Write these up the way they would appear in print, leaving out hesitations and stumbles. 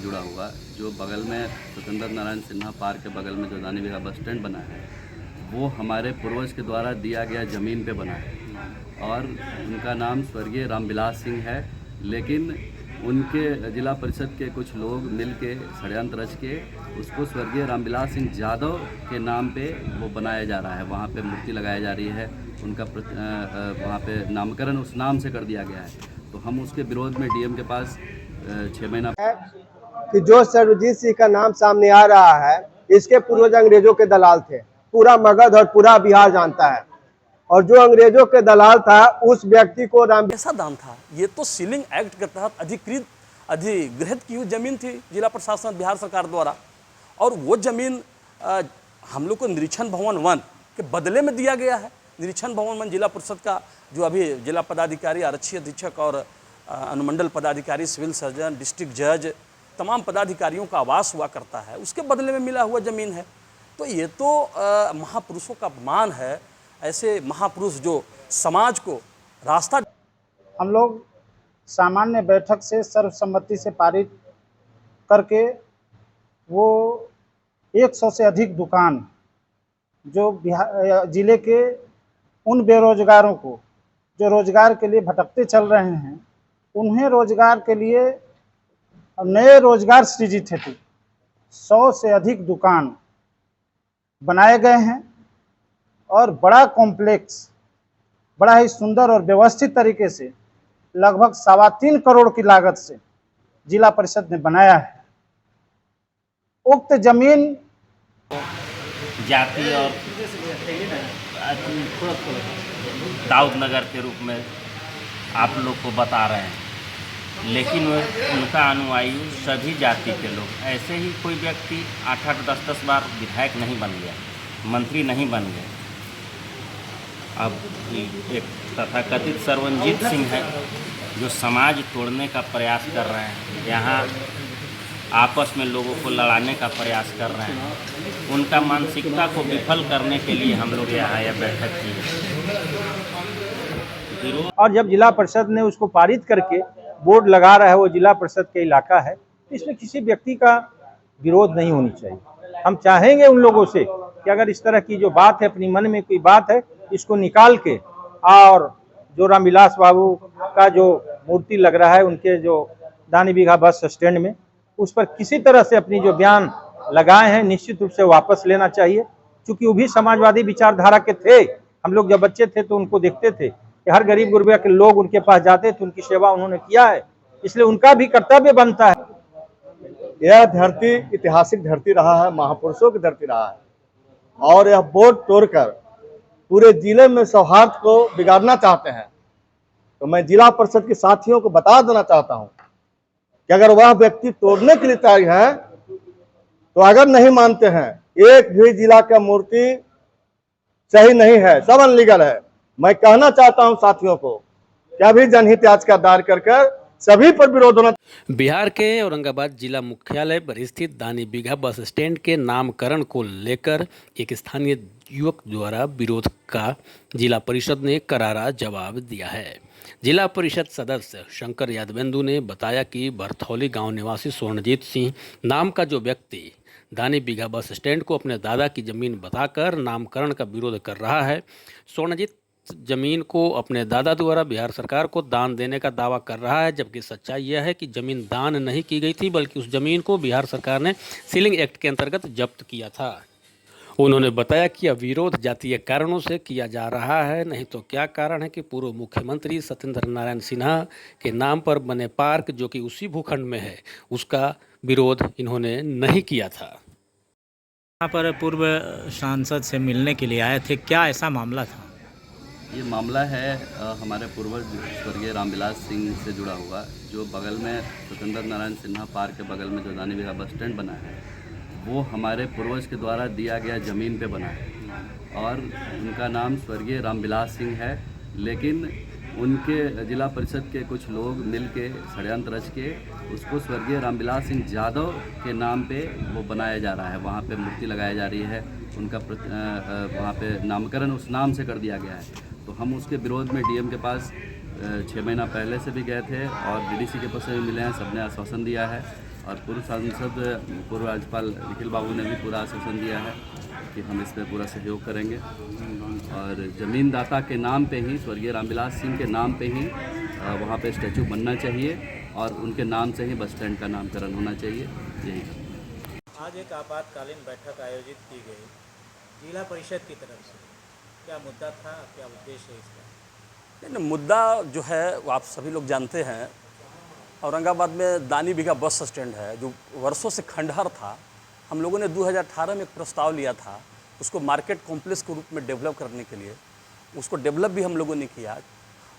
जुड़ा हुआ, जो बगल में सत्येंद्र नारायण सिन्हा पार्क के बगल में जो दानी बिगहा बस स्टैंड बना है, वो हमारे पूर्वज के द्वारा दिया गया ज़मीन पे बना है और उनका नाम स्वर्गीय रामविलास सिंह है। लेकिन उनके जिला परिषद के कुछ लोग मिल के षड्यंत्र रच के उसको स्वर्गीय रामविलास सिंह यादव के नाम पे वो बनाया जा रहा है। वहाँ पे मूर्ति लगाई जा रही है, उनका वहाँ पे नामकरण उस नाम से कर दिया गया है। तो हम उसके विरोध में डीएम के पास 6 महीना कि जो सर्वजीत सिंह का नाम सामने आ रहा है, इसके पूर्वज अंग्रेजों के दलाल थे। पूरा मगध और पूरा बिहार जानता है। और जो अंग्रेजों के दलाल था, उस व्यक्ति को ऐसा दाम था। ये तो सीलिंग एक्ट के तहत अधिग्रहित की हुई जमीन थी जिला प्रशासन बिहार सरकार द्वारा, और वो जमीन हम लोग को निरीक्षण भवन 1 के बदले में दिया गया है। निरीक्षण भवन 1 जिला परिषद का जो अभी जिला पदाधिकारी, आरक्षी अधीक्षक और अनुमंडल पदाधिकारी, सिविल सर्जन, डिस्ट्रिक्ट जज, तमाम पदाधिकारियों का आवास हुआ करता है, उसके बदले में मिला हुआ ज़मीन है। तो ये तो महापुरुषों का अपमान है। ऐसे महापुरुष जो समाज को रास्ता, हम लोग सामान्य बैठक से सर्वसम्मति से पारित करके वो 100 से अधिक दुकान जो बिहार जिले के उन बेरोजगारों को जो रोजगार के लिए भटकते चल रहे हैं, उन्हें रोजगार के लिए नए रोजगार सृजित हेतु 100 से अधिक दुकान बनाए गए हैं और बड़ा कॉम्प्लेक्स बड़ा ही सुंदर और व्यवस्थित तरीके से लगभग 3.25 करोड़ की लागत से जिला परिषद ने बनाया है। उक्त जमीन जाति और दाऊद नगर के रूप में आप लोग को बता रहे हैं, लेकिन उनका अनुयायी सभी जाति के लोग। ऐसे ही कोई व्यक्ति 8-8, 10-10 बार विधायक नहीं बन गया, मंत्री नहीं बन गए। अब एक तथाकथित सर्वजीत सिंह है जो समाज तोड़ने का प्रयास कर रहे हैं, यहाँ आपस में लोगों को लड़ाने का प्रयास कर रहे हैं। उनका मानसिकता को विफल करने के लिए हम लोग यहाँ यह बैठक की है। और जब जिला परिषद ने उसको पारित करके बोर्ड लगा रहा है, वो जिला परिषद के इलाका है, तो इसमें किसी व्यक्ति का विरोध नहीं होनी चाहिए। हम चाहेंगे उन लोगों से कि अगर इस तरह की जो बात है, अपनी मन में कोई बात है, इसको निकाल के, और जो रामविलास बाबू का जो मूर्ति लग रहा है उनके जो दानी बिगहा बस स्टैंड में, उस पर किसी तरह से अपनी जो बयान लगाए हैं निश्चित रूप से वापस लेना चाहिए। क्योंकि वो भी समाजवादी विचारधारा के थे। हम लोग जब बच्चे थे तो उनको देखते थे कि हर गरीब गुरबा के लोग उनके पास जाते थे, उनकी सेवा उन्होंने किया है, इसलिए उनका भी कर्तव्य बनता है। यह धरती ऐतिहासिक धरती रहा है, महापुरुषों की धरती रहा है, और यह बोर्ड तोड़कर पूरे जिले में सौहार्द को बिगाड़ना चाहते हैं। तो मैं जिला परिषद के साथियों को बता देना चाहता हूं कि अगर वह व्यक्ति तोड़ने के लिए तैयार है, तो अगर नहीं मानते हैं, एक भी जिला का मूर्ति सही नहीं है, सब अनलीगल है। मैं कहना चाहता हूं साथियों को कि अभी जनहित याचिका दायर कर सभी पर विरोध होना। बिहार के औरंगाबाद जिला मुख्यालय पर स्थित दानी बिगहा बस स्टैंड के नामकरण को लेकर एक स्थानीय युवक द्वारा विरोध का जिला परिषद ने करारा जवाब दिया है। जिला परिषद सदस्य शंकर यादवेंदु ने बताया कि भरथौली गांव निवासी स्वर्णजीत सिंह नाम का जो व्यक्ति दानी बिगहा बस स्टैंड को अपने दादा की जमीन बताकर नामकरण का विरोध कर रहा है। स्वर्णजीत जमीन को अपने दादा द्वारा बिहार सरकार को दान देने का दावा कर रहा है, जबकि सच्चाई यह है कि जमीन दान नहीं की गई थी, बल्कि उस जमीन को बिहार सरकार ने सीलिंग एक्ट के अंतर्गत जब्त किया था। उन्होंने बताया कि यह विरोध जातीय कारणों से किया जा रहा है, नहीं तो क्या कारण है कि पूर्व मुख्यमंत्री सत्येंद्र नारायण सिन्हा के नाम पर बने पार्क जो कि उसी भूखंड में है, उसका विरोध इन्होंने नहीं किया था। यहाँ पर पूर्व सांसद से मिलने के लिए आए थे, क्या ऐसा मामला था? ये मामला है हमारे पूर्वज स्वर्गीय रामविलास सिंह से जुड़ा हुआ, जो बगल में सत्येंद्र नारायण सिन्हा पार्क के बगल में जो दानी बिगहा बस स्टैंड बना है, वो हमारे पूर्वज के द्वारा दिया गया ज़मीन पे बना है और उनका नाम स्वर्गीय रामविलास सिंह है। लेकिन उनके जिला परिषद के कुछ लोग मिल के षड्यंत्र रच के उसको स्वर्गीय रामविलास सिंह यादव के नाम पे वो बनाया जा रहा है। वहाँ पे मूर्ति लगाई जा रही है, उनका वहाँ पे नामकरण उस नाम से कर दिया गया है। तो हम उसके विरोध में डीएम के पास 6 महीना पहले से भी गए थे और डीडीसी के पास भी मिले हैं, सबने आश्वासन दिया है और पूर्व सांसद पूर्व राज्यपाल निखिल बाबू ने भी पूरा आश्वासन दिया है कि हम इसमें पूरा सहयोग करेंगे और ज़मीनदाता के नाम पे ही, स्वर्गीय रामविलास सिंह के नाम पे ही वहाँ पे स्टैचू बनना चाहिए और उनके नाम से ही बस स्टैंड का नामकरण होना चाहिए। यही आज एक आपातकालीन बैठक आयोजित की गई जिला परिषद की तरफ से, क्या मुद्दा था, क्या उद्देश्य है इसका? नहीं, मुद्दा जो है वो आप सभी लोग जानते हैं। औरंगाबाद में दानी बीघा बस स्टैंड है जो वर्षों से खंडहर था। हम लोगों ने 2018 में एक प्रस्ताव लिया था उसको मार्केट कॉम्प्लेक्स के रूप में डेवलप करने के लिए। उसको डेवलप भी हम लोगों ने किया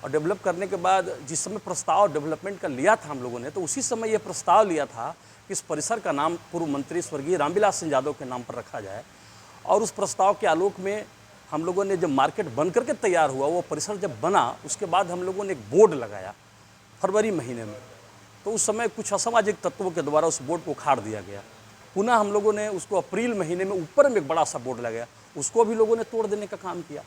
और डेवलप करने के बाद जिस समय प्रस्ताव डेवलपमेंट का लिया था हम लोगों ने, तो उसी समय ये प्रस्ताव लिया था कि इस परिसर का नाम पूर्व मंत्री स्वर्गीय रामविलास सिंह यादव के नाम पर रखा जाए। और उस प्रस्ताव के आलोक में हम लोगों ने जब मार्केट बन करके तैयार हुआ, वो परिसर जब बना, उसके बाद हम लोगों ने एक बोर्ड लगाया फरवरी महीने में। तो उस समय कुछ असामाजिक तत्वों के द्वारा उस बोर्ड को उखाड़ दिया गया। पुनः हम लोगों ने उसको अप्रैल महीने में ऊपर में एक बड़ा सा बोर्ड लगाया, उसको भी लोगों ने तोड़ देने का काम किया।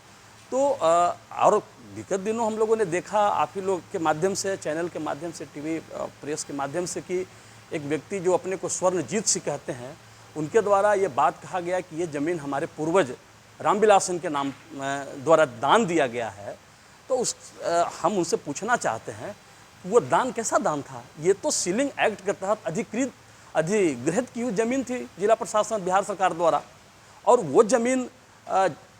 तो और विगत दिनों हम लोगों ने देखा आप ही लोग के माध्यम से, चैनल के माध्यम से, टीवी प्रेस के माध्यम से कि एक व्यक्ति जो अपने को स्वर्णजीत सिंह कहते हैं, उनके द्वारा ये बात कहा गया कि ये ज़मीन हमारे पूर्वज रामविलास सिंह के नाम द्वारा दान दिया गया है। तो हम उनसे पूछना चाहते हैं वो दान कैसा दान था? ये तो सीलिंग एक्ट के तहत अधिग्रहित की हुई ज़मीन थी जिला प्रशासन बिहार सरकार द्वारा, और वो ज़मीन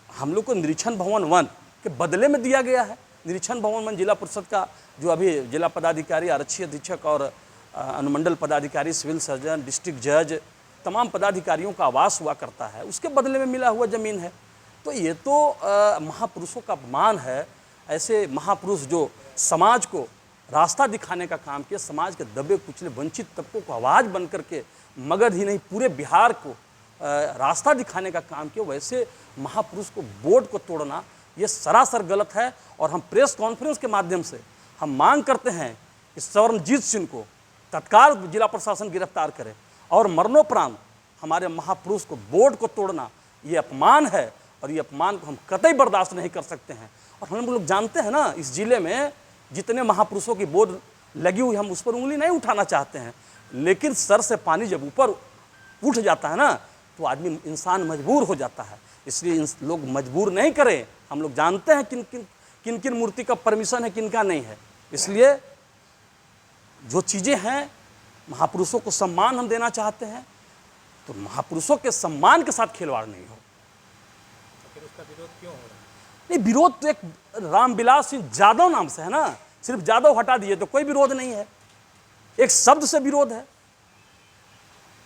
हम लोग को निरीक्षण भवन 1 के बदले में दिया गया है। निरीक्षण भवन 1 जिला परिषद का जो अभी जिला पदाधिकारी, आरक्षी अधीक्षक और अनुमंडल पदाधिकारी, सिविल सर्जन, डिस्ट्रिक्ट जज, तमाम पदाधिकारियों का आवास हुआ करता है, उसके बदले में मिला हुआ ज़मीन है। तो ये तो महापुरुषों का अपमान है। ऐसे महापुरुष जो समाज को रास्ता दिखाने का काम किया, समाज के दबे कुचले वंचित तबकों को आवाज़ बन करके मगध ही नहीं पूरे बिहार को रास्ता दिखाने का काम किया, वैसे महापुरुष को बोर्ड को तोड़ना ये सरासर गलत है। और हम प्रेस कॉन्फ्रेंस के माध्यम से हम मांग करते हैं कि स्वर्णजीत सिंह को तत्काल जिला प्रशासन गिरफ्तार करे और मरणोपरांत हमारे महापुरुष को बोर्ड को तोड़ना ये अपमान है और ये अपमान को हम कतई बर्दाश्त नहीं कर सकते हैं। और हम लोग जानते हैं ना, इस जिले में जितने महापुरुषों की बोर्ड लगी हुई, हम उस पर उंगली नहीं उठाना चाहते हैं, लेकिन सर से पानी जब ऊपर उठ जाता है ना तो आदमी, इंसान मजबूर हो जाता है। इसलिए लोग मजबूर नहीं करें। हम लोग जानते हैं किन किन मूर्ति का परमिशन है, किन का नहीं है। इसलिए जो चीज़ें हैं, महापुरुषों को सम्मान हम देना चाहते हैं, तो महापुरुषों के सम्मान के साथ खिलवाड़ नहीं हो। तो फिर उसका विरोध क्यों हो रहा है? नहीं, विरोध तो एक रामविलास सिंह यादव नाम से है ना, सिर्फ यादव हटा दिए तो कोई विरोध नहीं है, एक शब्द से विरोध है।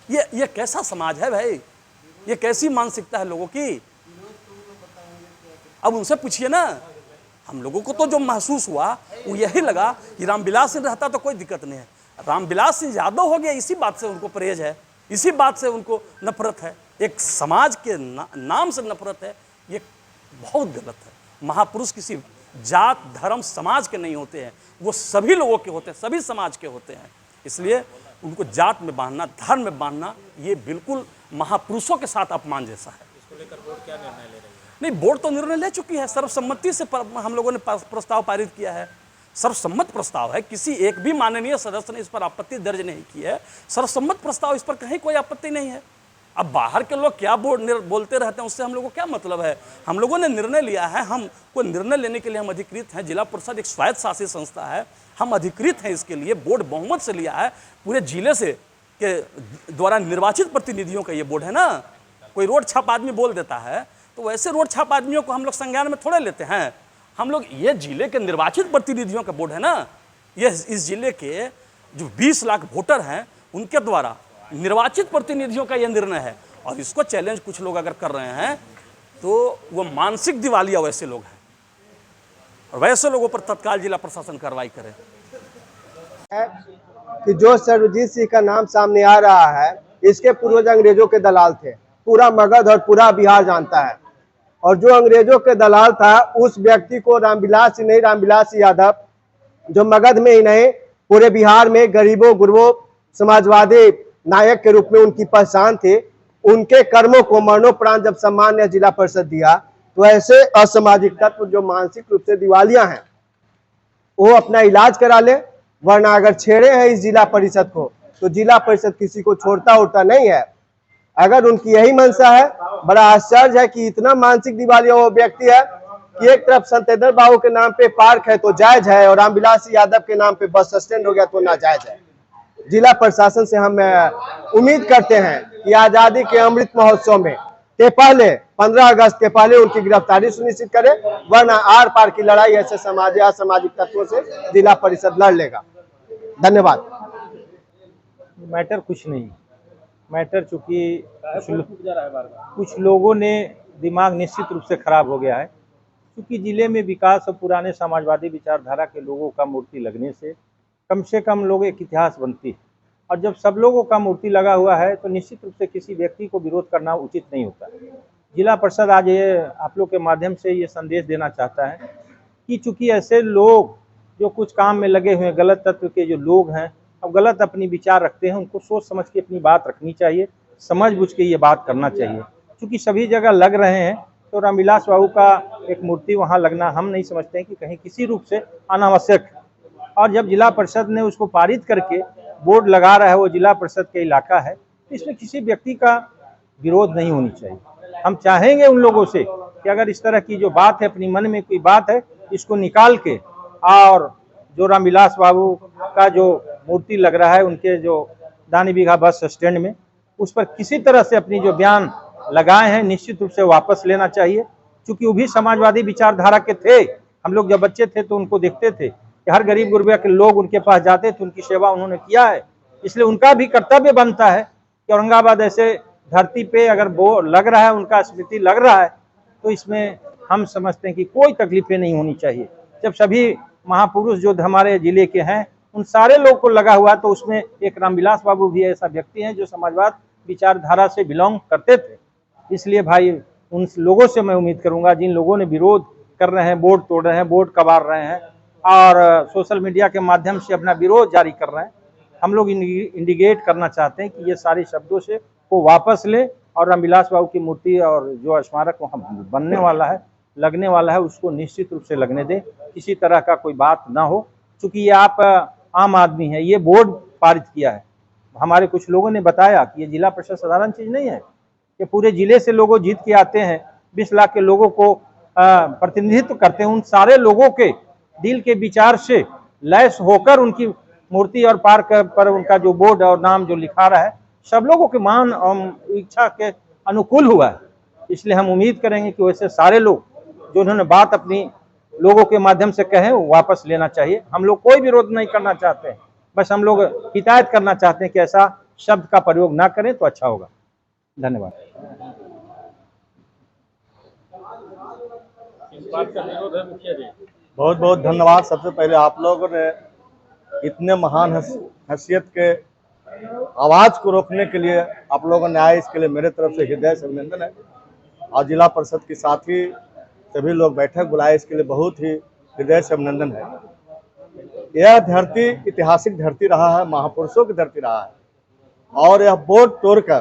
ये कैसा समाज है भाई? ये कैसी मानसिकता है लोगों की? अब उनसे पूछिए ना। हम लोगों को तो जो महसूस हुआ वो यही लगा कि रामविलास सिंह रहता तो कोई दिक्कत नहीं है, रामविलास सिंह यादव हो गया, इसी बात से उनको परहेज है, इसी बात से उनको नफरत है, एक समाज के नाम से नफरत है। ये बहुत गलत है। महापुरुष किसी जात, धर्म, समाज के नहीं होते हैं, वो सभी लोगों के होते हैं, सभी समाज के होते हैं। इसलिए उनको जात में बांधना, धर्म में बांधना, ये बिल्कुल महापुरुषों के साथ अपमान जैसा है। इसको लेकर बोर्ड क्या निर्णय ले रही है? नहीं, बोर्ड तो निर्णय ले चुकी है, सर्वसम्मति से हम लोगों ने प्रस्ताव पारित किया है। सर्वसम्मत प्रस्ताव है, किसी एक भी माननीय सदस्य ने इस पर आपत्ति दर्ज नहीं की है। सर्वसम्मत प्रस्ताव, इस पर कहीं कोई आपत्ति नहीं है। अब बाहर के लोग क्या बोलते रहते हैं, उससे हम लोगों को क्या मतलब है? हम लोगों ने निर्णय लिया है, हमको निर्णय लेने के लिए हम अधिकृत हैं। जिला परिषद एक स्वायत्त शासित संस्था है, हम अधिकृत हैं इसके लिए। बोर्ड बहुमत से लिया है, पूरे जिले से के द्वारा निर्वाचित प्रतिनिधियों का ये बोर्ड है ना। कोई रोड छाप आदमी बोल देता है तो वैसे रोड छाप आदमियों को हम लोग संज्ञान में थोड़े लेते हैं। हम लोग, ये जिले के निर्वाचित प्रतिनिधियों का बोर्ड है ना, ये इस जिले के जो 20 लाख वोटर हैं उनके द्वारा निर्वाचित प्रतिनिधियों का यह निर्णय है। और इसको चैलेंज कुछ लोग अगर कर रहे हैं तो वो मानसिक दिवालिया वैसे लोग हैं, और वैसे लोगों पर तत्काल जिला प्रशासन कार्रवाई करे। कि जो सर्वजीत सिंह का नाम सामने आ रहा है, इसके पूर्वज अंग्रेजों के दलाल थे, पूरा मगध और पूरा बिहार जानता है। और जो अंग्रेजों के दलाल था, उस व्यक्ति को रामविलास सिंह नहीं, रामविलास यादव, जो मगध में ही नहीं पूरे बिहार में गरीबों गुरबों समाजवादी नायक के रूप में उनकी पहचान थी। उनके कर्मों को मरणोपरांत जब सम्मान्य जिला परिषद दिया, तो ऐसे असामाजिक तत्व जो मानसिक रूप से दिवालिया हैं, वो अपना इलाज करा ले, वरना अगर छेड़े हैं इस जिला परिषद को तो जिला परिषद किसी को छोड़ता उड़ता नहीं है। अगर उनकी यही मंशा है, बड़ा आश्चर्य है कि इतना मानसिक दिवालिया वो व्यक्ति है कि एक तरफ सत्येंद्र बाबू के नाम पे पार्क है तो जायज है, और रामविलास यादव के नाम पे बस स्टैंड हो गया तो नाजायज है। जिला प्रशासन से हम उम्मीद करते हैं कि आजादी के अमृत महोत्सव में के पहले 15 अगस्त के पहले उनकी गिरफ्तारी सुनिश्चित करे, वरना आर पार की लड़ाई ऐसे असामाजिक तत्वों से जिला परिषद लड़ लेगा। धन्यवाद। मैटर कुछ नहीं, मैटर चूंकि कुछ लोगों ने दिमाग निश्चित रूप से खराब हो गया है, क्योंकि जिले में विकास और पुराने समाजवादी विचारधारा के लोगों का मूर्ति लगने से कम लोग एक इतिहास बनती है, और जब सब लोगों का मूर्ति लगा हुआ है तो निश्चित रूप से किसी व्यक्ति को विरोध करना उचित नहीं होता। जिला परिषद आज ये आप लोग के माध्यम से ये संदेश देना चाहता है कि चूंकि ऐसे लोग जो कुछ काम में लगे हुए हैं, गलत तत्व के जो लोग हैं और गलत अपनी विचार रखते हैं, उनको सोच समझ के अपनी बात रखनी चाहिए, समझ बुझ के ये बात करना चाहिए। क्योंकि सभी जगह लग रहे हैं तो रामविलास बाबू का एक मूर्ति वहाँ लगना हम नहीं समझते हैं कि कहीं किसी रूप से अनावश्यक है। और जब जिला परिषद ने उसको पारित करके बोर्ड लगा रहा है, वो जिला परिषद के इलाका है, तो इसमें किसी व्यक्ति का विरोध नहीं होनी चाहिए। हम चाहेंगे उन लोगों से कि अगर इस तरह की जो बात है, अपनी मन में कोई बात है, इसको निकाल के, और जो रामविलास बाबू का जो मूर्ति लग रहा है उनके जो दानी बीघा बस स्टैंड में, उस पर किसी तरह से अपनी जो बयान लगाए हैं निश्चित रूप से वापस लेना चाहिए। क्योंकि वो भी समाजवादी विचारधारा के थे। हम लोग जब बच्चे थे तो उनको देखते थे कि हर गरीब गुरबा के लोग उनके पास जाते थे, उनकी सेवा उन्होंने किया है। इसलिए उनका भी कर्तव्य बनता है कि औरंगाबाद ऐसे धरती पे अगर वो लग रहा है, उनका स्मृति लग रहा है, तो इसमें हम समझते हैं कि कोई तकलीफें नहीं होनी चाहिए। जब सभी महापुरुष जो हमारे जिले के हैं उन सारे लोग को लगा हुआ, तो उसमें एक रामविलास बाबू भी ऐसा व्यक्ति हैं जो समाजवाद विचारधारा से बिलोंग करते थे। इसलिए भाई उन लोगों से मैं उम्मीद करूंगा जिन लोगों ने विरोध कर रहे हैं, बोर्ड तोड़ रहे हैं, बोर्ड कबाड़ रहे हैं और सोशल मीडिया के माध्यम से अपना विरोध जारी कर रहे हैं, हम लोग इंडिकेट करना चाहते हैं कि ये सारे शब्दों से को वापस ले और रामविलास बाबू की मूर्ति और जो स्मारक वहाँ बनने वाला है, लगने वाला है, उसको निश्चित रूप से लगने दें। किसी तरह का कोई बात ना हो। चूँकि ये आप आम आदमी है, ये बोर्ड पारित किया है। हमारे कुछ लोगों ने बताया कि ये जिला परिषद साधारण चीज़ नहीं है, कि पूरे जिले से लोगों जीत के आते हैं, 20 लाख के लोगों को प्रतिनिधित्व करते हैं। उन सारे लोगों के दिल के विचार से लैस होकर उनकी मूर्ति और पार्क पर उनका जो बोर्ड और नाम जो लिखा रहा है, सब लोगों के मान और इच्छा के अनुकूल हुआ है। इसलिए हम उम्मीद करेंगे कि वैसे सारे लोग जो उन्होंने बात अपनी लोगों के माध्यम से कहे वो वापस लेना चाहिए। हम लोग कोई विरोध नहीं करना चाहते हैं, बस हम लोग हिदायत करना चाहते हैं कि ऐसा शब्द का प्रयोग ना करें तो अच्छा होगा। धन्यवाद। बहुत बहुत धन्यवाद। सबसे पहले आप लोगों ने इतने महान हैसियत के आवाज को रोकने के लिए आप लोगों ने आए, इसके लिए मेरे तरफ से हृदय से अभिनंदन है। और जिला परिषद के साथ ही सभी लोग बैठक बुलाए, इसके लिए बहुत ही हृदय से अभिनंदन है। यह धरती ऐतिहासिक धरती रहा है, महापुरुषों की धरती रहा है, और यह बोर्ड तोड़कर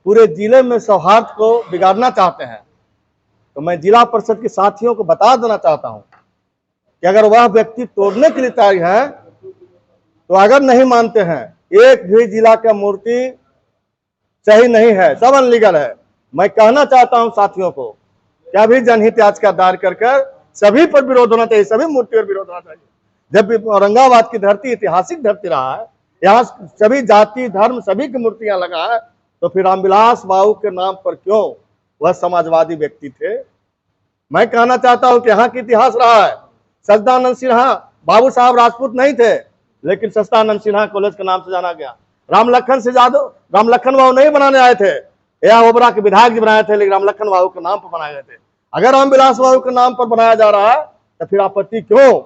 पूरे जिले में सौहार्द को बिगाड़ना चाहते हैं। तो मैं जिला परिषद के साथियों को बता देना चाहता हूं कि अगर वह व्यक्ति तोड़ने के लिए तैयार है तो अगर नहीं मानते हैं, एक भी जिला का मूर्ति सही नहीं है, सब अनलीगल है। मैं कहना चाहता हूं साथियों को कि अभी जनहित याचिका दायर कर सभी पर विरोध होना चाहिए, सभी मूर्ति पर विरोध होना चाहिए। जब भी औरंगाबाद की धरती ऐतिहासिक धरती रहा है, यहाँ सभी जाति धर्म सभी की मूर्तियां लगा है, तो फिर रामविलास बाबू के नाम पर क्यों? वह समाजवादी व्यक्ति थे। मैं कहना चाहता हूं कि यहाँ की इतिहास रहा है। सच्चिदानंद सिन्हा बाबू साहब राजपूत नहीं थे, लेकिन सच्चिदानंद सिन्हा कॉलेज के नाम से जाना गया। राम लखन बाबू नहीं बनाने आए थे, यह ओबरा के विधायक जी बनाए थे, लेकिन राम लखन बाबू के नाम पर बनाए गए थे। अगर रामविलास बाबू के नाम पर बनाया जा रहा है तो फिर आपत्ति क्यों?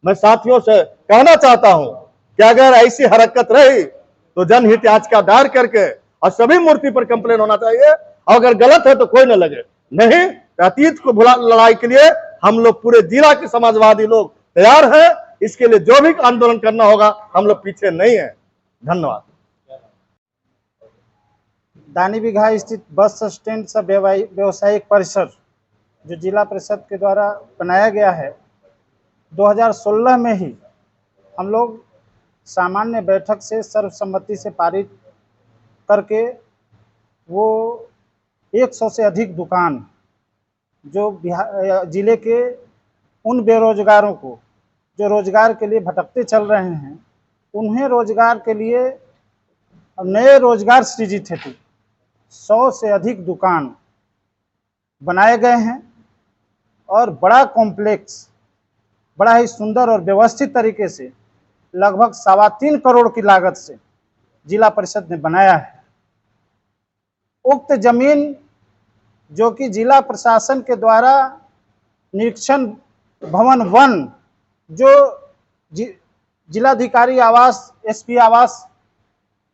मैं साथियों से कहना चाहता हूं कि अगर ऐसी हरकत रही तो जनहित याचिका दायर करके और सभी मूर्ति पर कंप्लेन होना चाहिए, और अगर गलत है तो कोई न लगे। नहीं तो अतीत को भुला लड़ाई के लिए हम लोग पूरे जिला के समाजवादी लोग तैयार हैं। इसके लिए जो भी आंदोलन करना होगा हम लोग पीछे नहीं है। धन्यवाद। दानी बीघा स्थित बस स्टैंड सब व्यवसायिक परिसर जो जिला परिषद के द्वारा बनाया गया है, 2016 में ही हम लोग सामान्य बैठक से सर्वसम्मति से पारित करके वो 100 से अधिक दुकान जो जिले के उन बेरोजगारों को जो रोजगार के लिए भटकते चल रहे हैं, उन्हें रोजगार के लिए नए रोजगार सृजित हेतु 100 से अधिक दुकान बनाए गए हैं और बड़ा कॉम्प्लेक्स बड़ा ही सुंदर और व्यवस्थित तरीके से लगभग 3.25 करोड़ की लागत से जिला परिषद ने बनाया है। उक्त जमीन जो कि जिला प्रशासन के द्वारा निरीक्षण भवन 1 जो जिलाधिकारी आवास एसपी आवास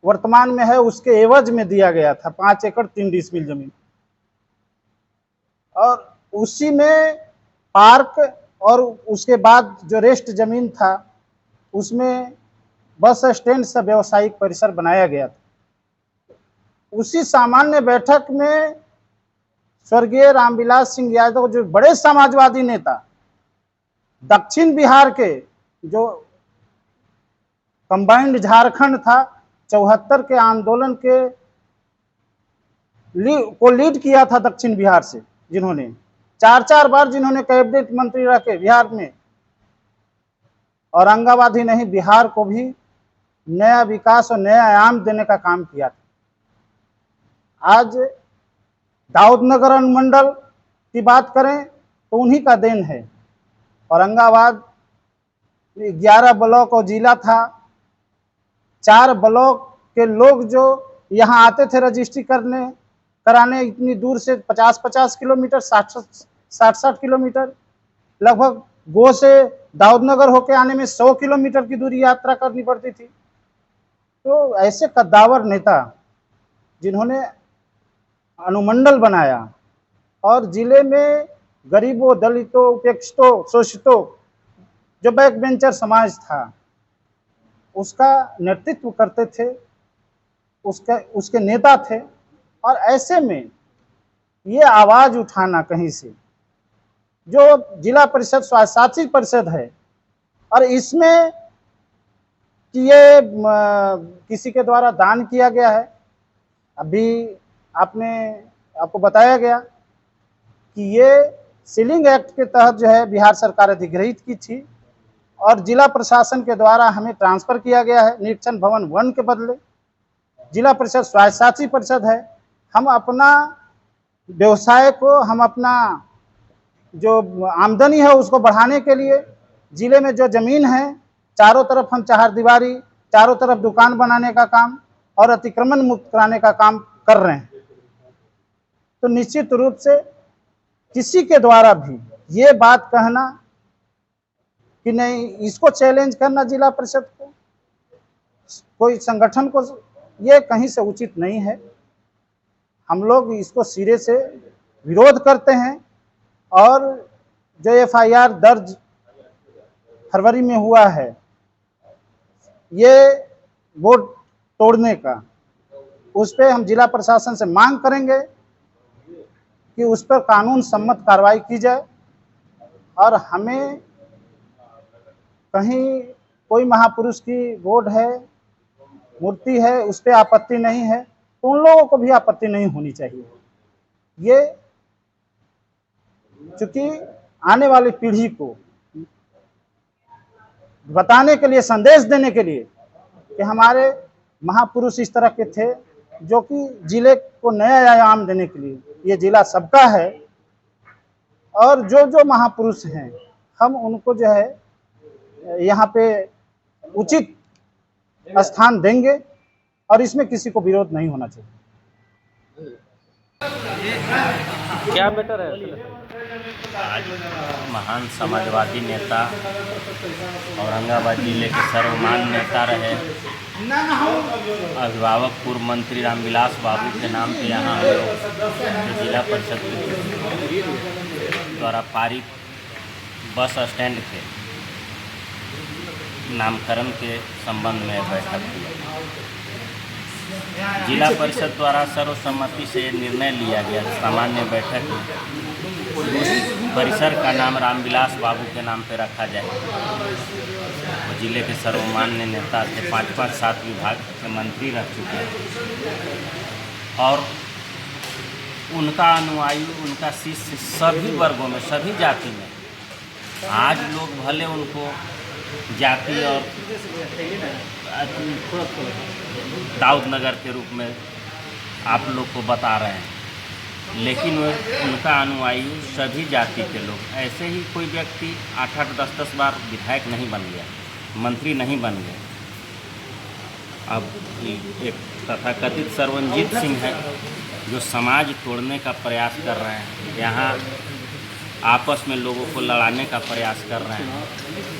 वर्तमान में है, उसके एवज में दिया गया था 5 एकड़ 3 डिसमिल जमीन, और उसी में पार्क और उसके बाद जो रेस्ट जमीन था उसमें बस स्टैंड से व्यवसायिक परिसर बनाया गया था। उसी सामान्य बैठक में स्वर्गीय रामविलास सिंह यादव जो बड़े समाजवादी नेता, दक्षिण बिहार के जो कंबाइंड झारखंड था 74 के आंदोलन के को लीड किया था दक्षिण बिहार से, जिन्होंने 4 बार जिन्होंने कैबिनेट मंत्री रह के बिहार में औरंगाबाद ही नहीं बिहार को भी नया विकास और नया आयाम देने का काम किया था। आज दाऊदनगर अनुमंडल की बात करें तो उन्हीं का देन है। औरंगाबाद 11 ब्लॉक और जिला था, 4 ब्लॉक के लोग जो यहाँ आते थे रजिस्ट्री कराने इतनी दूर से 50-50 किलोमीटर 60-60 किलोमीटर लगभग गो से दाऊदनगर होके आने में 100 किलोमीटर की दूरी यात्रा करनी पड़ती थी। तो ऐसे कद्दावर नेता जिन्होंने अनुमंडल बनाया और जिले में गरीबों, दलितों, उपेक्षितों, शोषितों जो बैक बेंचर समाज था उसका नेतृत्व करते थे, उसके नेता थे। और ऐसे में ये आवाज उठाना कहीं से जो जिला परिषद स्वायत्तशासी परिषद है और इसमें कि ये किसी के द्वारा दान किया गया है, अभी आपको बताया गया कि ये सीलिंग एक्ट के तहत जो है बिहार सरकार अधिग्रहित की थी और जिला प्रशासन के द्वारा हमें ट्रांसफ़र किया गया है निरीक्षण भवन 1 के बदले। जिला परिषद स्वायत्तशासी परिषद है, हम अपना व्यवसाय को, हम अपना जो आमदनी है उसको बढ़ाने के लिए जिले में जो ज़मीन है चारों तरफ हम चारदीवारी, चारों तरफ दुकान बनाने का काम और अतिक्रमण मुक्त कराने का काम कर रहे हैं। तो निश्चित रूप से किसी के द्वारा भी ये बात कहना कि नहीं, इसको चैलेंज करना जिला परिषद को, कोई संगठन को, ये कहीं से उचित नहीं है। हम लोग इसको सिरे से विरोध करते हैं और जो एफआईआर दर्ज फरवरी में हुआ है ये बोर्ड तोड़ने का, उस पर हम जिला प्रशासन से मांग करेंगे कि उस पर कानून सम्मत कार्रवाई की जाए और हमें कहीं कोई महापुरुष की बोर्ड है, मूर्ति है, उस पर आपत्ति नहीं है तो उन लोगों को भी आपत्ति नहीं होनी चाहिए। ये चूंकि आने वाली पीढ़ी को बताने के लिए, संदेश देने के लिए कि हमारे महापुरुष इस तरह के थे जो कि जिले को नया आयाम देने के लिए, ये जिला सबका है और जो जो महापुरुष हैं हम उनको जो है यहाँ पे उचित स्थान देंगे और इसमें किसी को विरोध नहीं होना चाहिए। क्या बेटर है? आज महान समाजवादी नेता, औरंगाबाद जिले के सर्वमान्य नेता रहे, अभिभावक पूर्व मंत्री रामविलास बाबू के नाम पे यहाँ हम लोग जो जिला परिषद द्वारा पारित बस स्टैंड के नामकरण के संबंध में बैठक हुई। जिला परिषद द्वारा सर्वसम्मति से निर्णय लिया गया सामान्य बैठक में उस परिसर का नाम रामविलास बाबू के नाम पे रखा जाए। वो जिले के सर्वमान्य नेता थे, 5-5-7 विभाग के मंत्री रह चुके हैं और उनका अनुयायी, उनका शिष्य सभी वर्गों में, सभी जाति में। आज लोग भले उनको जाति और दाऊद नगर के रूप में आप लोग को बता रहे हैं, लेकिन उनका अनुयायी सभी जाति के लोग। ऐसे ही कोई व्यक्ति 8-8, 10-10 बार विधायक नहीं बन गया, मंत्री नहीं बन गया। अब एक तथाकथित सरवनजीत सिंह है जो समाज तोड़ने का प्रयास कर रहे हैं, यहाँ आपस में लोगों को लड़ाने का प्रयास कर रहे हैं।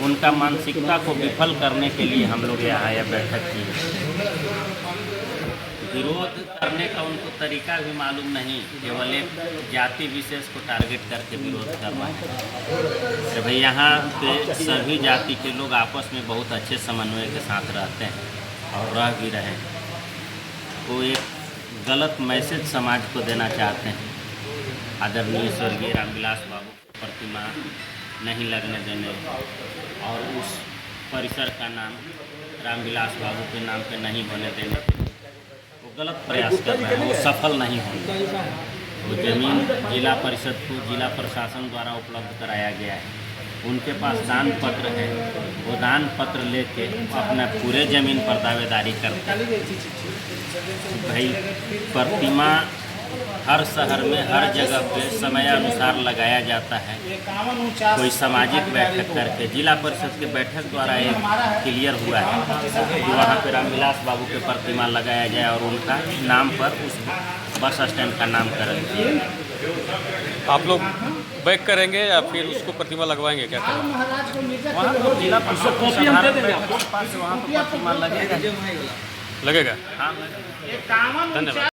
उनका मानसिकता को विफल करने के लिए हम लोग यहाँ यह बैठक की है। विरोध करने का उनको तरीका भी मालूम नहीं, केवल एक जाति विशेष को टारगेट करके विरोध कर रहे हैं। तो भाई यहाँ पे सभी जाति के लोग आपस में बहुत अच्छे समन्वय के साथ रहते हैं और रह भी रहे हैं। वो एक गलत मैसेज समाज को देना चाहते हैं। आदरणीय स्वर्गीय रामविलास बाबू की प्रतिमा नहीं लगने देने और उस परिसर का नाम रामविलास बाबू के नाम पे नहीं होने देने, वो गलत प्रयास कर रहे हैं, वो सफल नहीं होंगे। वो ज़मीन जिला परिषद को जिला प्रशासन द्वारा उपलब्ध कराया गया है, उनके पास दान पत्र है, वो दान पत्र लेके अपने पूरे ज़मीन पर दावेदारी करते हैं। भाई प्रतिमा हर शहर में हर जगह पे समय अनुसार लगाया जाता है। कोई सामाजिक बैठक करके जिला परिषद के बैठक द्वारा एक क्लियर हुआ है कि वहाँ पे रामविलास बाबू के प्रतिमा लगाया जाए और उनका नाम पर उस बस स्टैंड का नामकरण किया जाए। आप लोग बैक करेंगे या फिर उसको प्रतिमा लगवाएंगे, क्या करेंगे? वहाँ तो जिला परिषद के साधारण बैठक के पास वहाँ तो प्रतिमा लगेगा। लगेगा? हाँ, धन्यवाद।